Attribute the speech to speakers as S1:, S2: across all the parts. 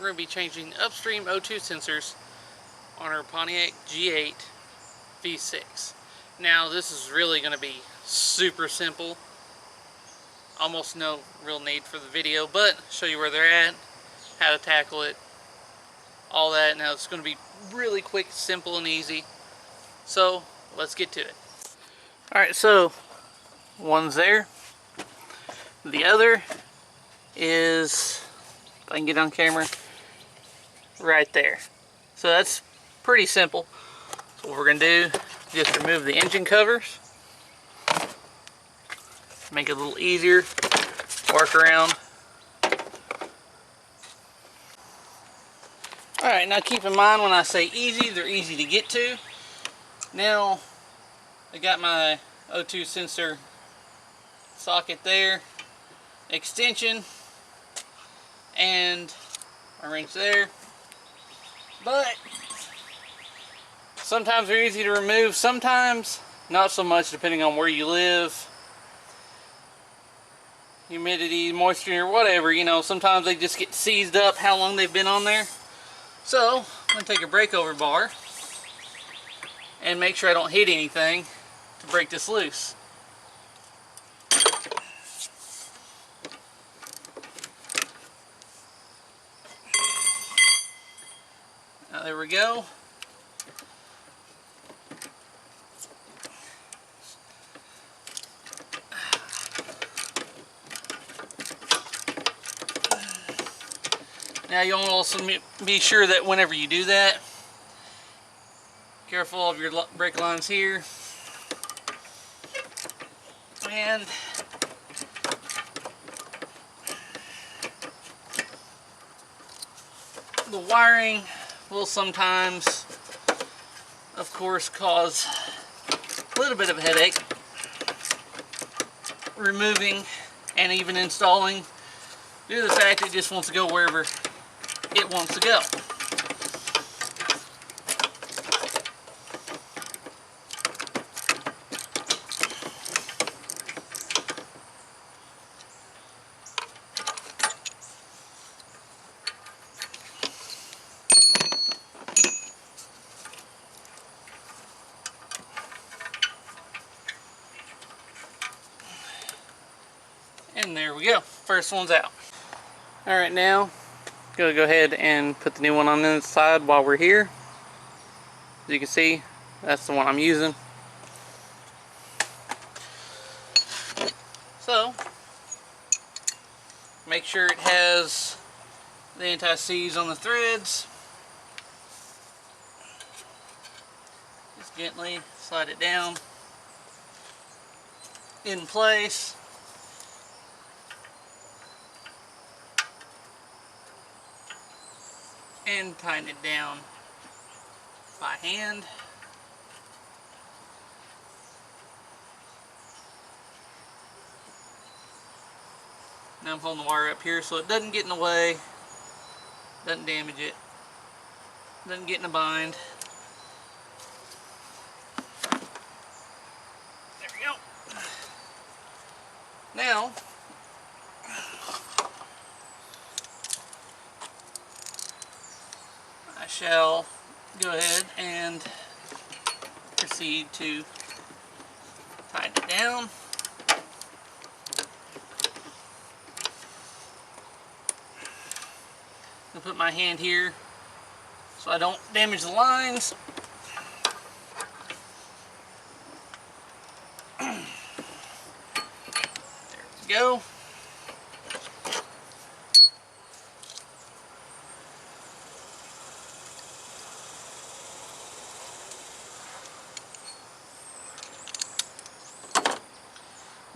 S1: going to be changing upstream O2 sensors on our Pontiac G8 V6. Now this is really going to be super simple. Almost no real need for the video, but show you where they're at, how to tackle it, all that. Now it's going to be really quick, simple, and easy. So let's get to it. Alright, so one's there. The other is, if I can get on camera, right there. So that's pretty simple. So what we're going to do, just remove the engine covers. Make it a little easier. Work around. Alright, now keep in mind when I say easy, they're easy to get to. Now, I got my O2 sensor socket there, extension, and a wrench there. But sometimes they're easy to remove, sometimes not so much, depending on where you live. Humidity, moisture, or whatever, you know, sometimes they just get seized up how long they've been on there. So, I'm going to take a breakover bar and make sure I don't hit anything to break this loose. Now there we go. Now you'll also be sure that whenever you do that, careful of your brake lines here. And the wiring will sometimes, of course, cause a little bit of a headache. Removing and even installing due to the fact it just wants to go wherever it wants to go. And there we go. First one's out. Alright, now gonna go ahead and put the new one on the inside while we're here. As you can see, that's the one I'm using. So, make sure it has the anti-seize on the threads. Just gently slide it down in place. And tighten it down by hand. Now I'm pulling the wire up here so it doesn't get in the way, doesn't damage it, doesn't get in a bind. There we go. Now, I shall go ahead and proceed to tighten it down. I'll put my hand here so I don't damage the lines. There we go.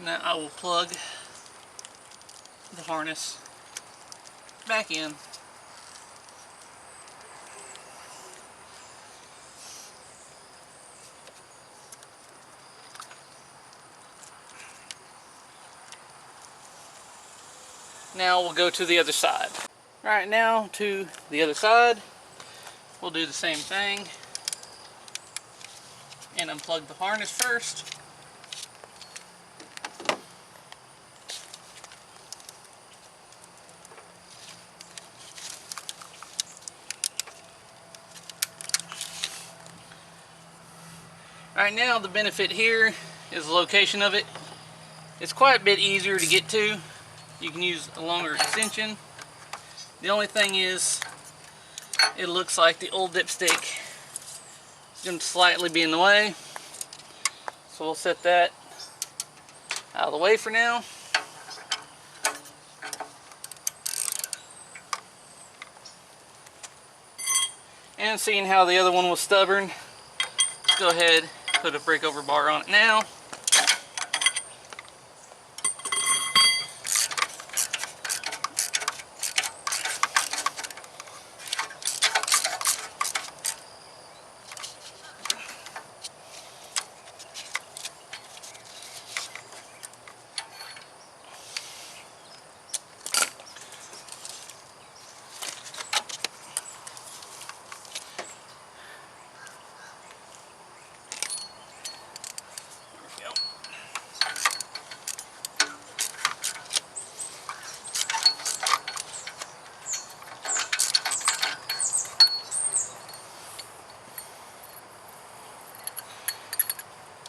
S1: Now I will plug the harness back in. Now we'll go to the other side. Alright, now to the other side. We'll do the same thing and unplug the harness first. Alright, now the benefit here is the location of it. It's quite a bit easier to get to. You can use a longer extension. The only thing is, it looks like the old dipstick is going to slightly be in the way. So we'll set that out of the way for now. And seeing how the other one was stubborn, let's go ahead and put a breakover bar on it now.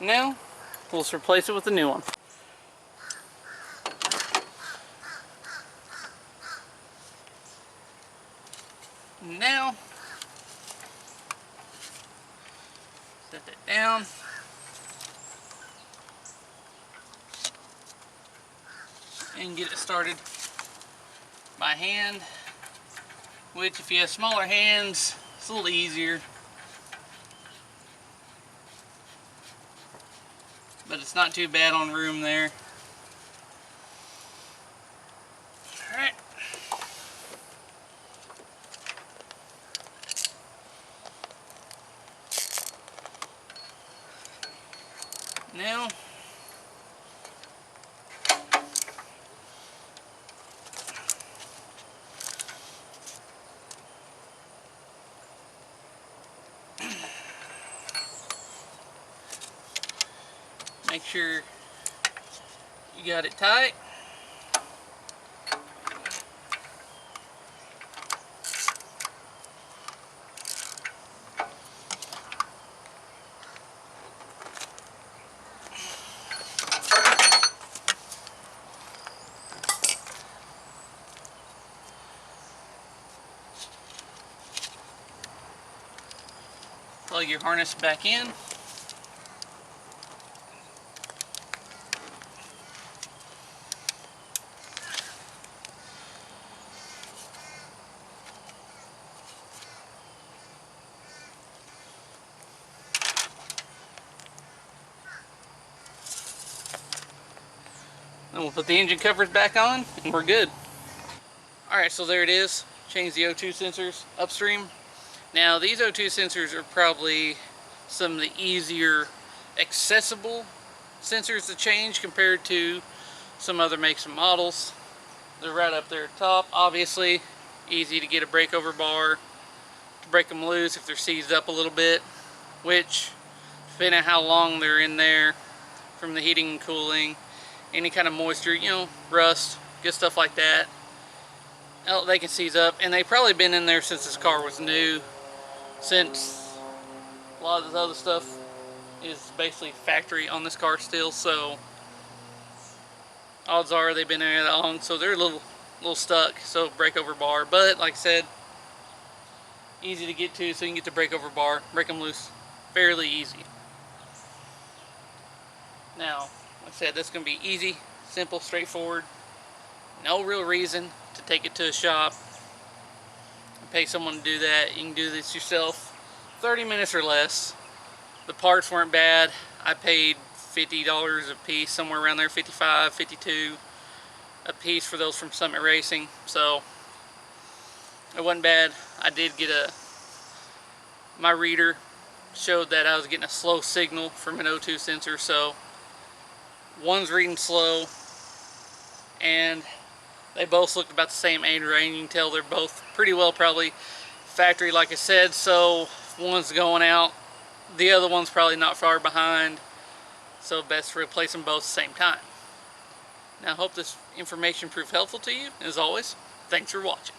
S1: Now, we'll just replace it with a new one. Now, set that down. And get it started by hand, which if you have smaller hands, it's a little easier. But it's not too bad on room there. Alright. Now, make sure you got it tight. Plug your harness back in. Then we'll put the engine covers back on and we're good. Alright, so there it is. Change the O2 sensors upstream. Now these O2 sensors are probably some of the easier accessible sensors to change compared to some other makes and models. They're right up there at the top. Obviously easy to get a breakover bar to break them loose if they're seized up a little bit, which depending on how long they're in there from the heating and cooling, any kind of moisture, you know, rust, good stuff like that, they can seize up. And they've probably been in there since this car was new, since a lot of this other stuff is basically factory on this car still, so odds are they've been in there that long, so they're a little stuck. So breakover bar, but like I said, easy to get to, so you can get the breakover bar, break them loose fairly easy. Now, like I said, this is going to be easy, simple, straightforward. No real reason to take it to a shop and pay someone to do that. You can do this yourself, 30 minutes or less. The parts weren't bad. I paid $50 a piece, somewhere around there, 55, 52 a piece for those from Summit Racing. So it wasn't bad. I did get my reader showed that I was getting a slow signal from an O2 sensor, so one's reading slow, and they both looked about the same age range. You can tell they're both pretty well probably factory, like I said. So if one's going out, the other one's probably not far behind, so best to replace them both at the same time. Now I hope this information proved helpful to you. As always, thanks for watching.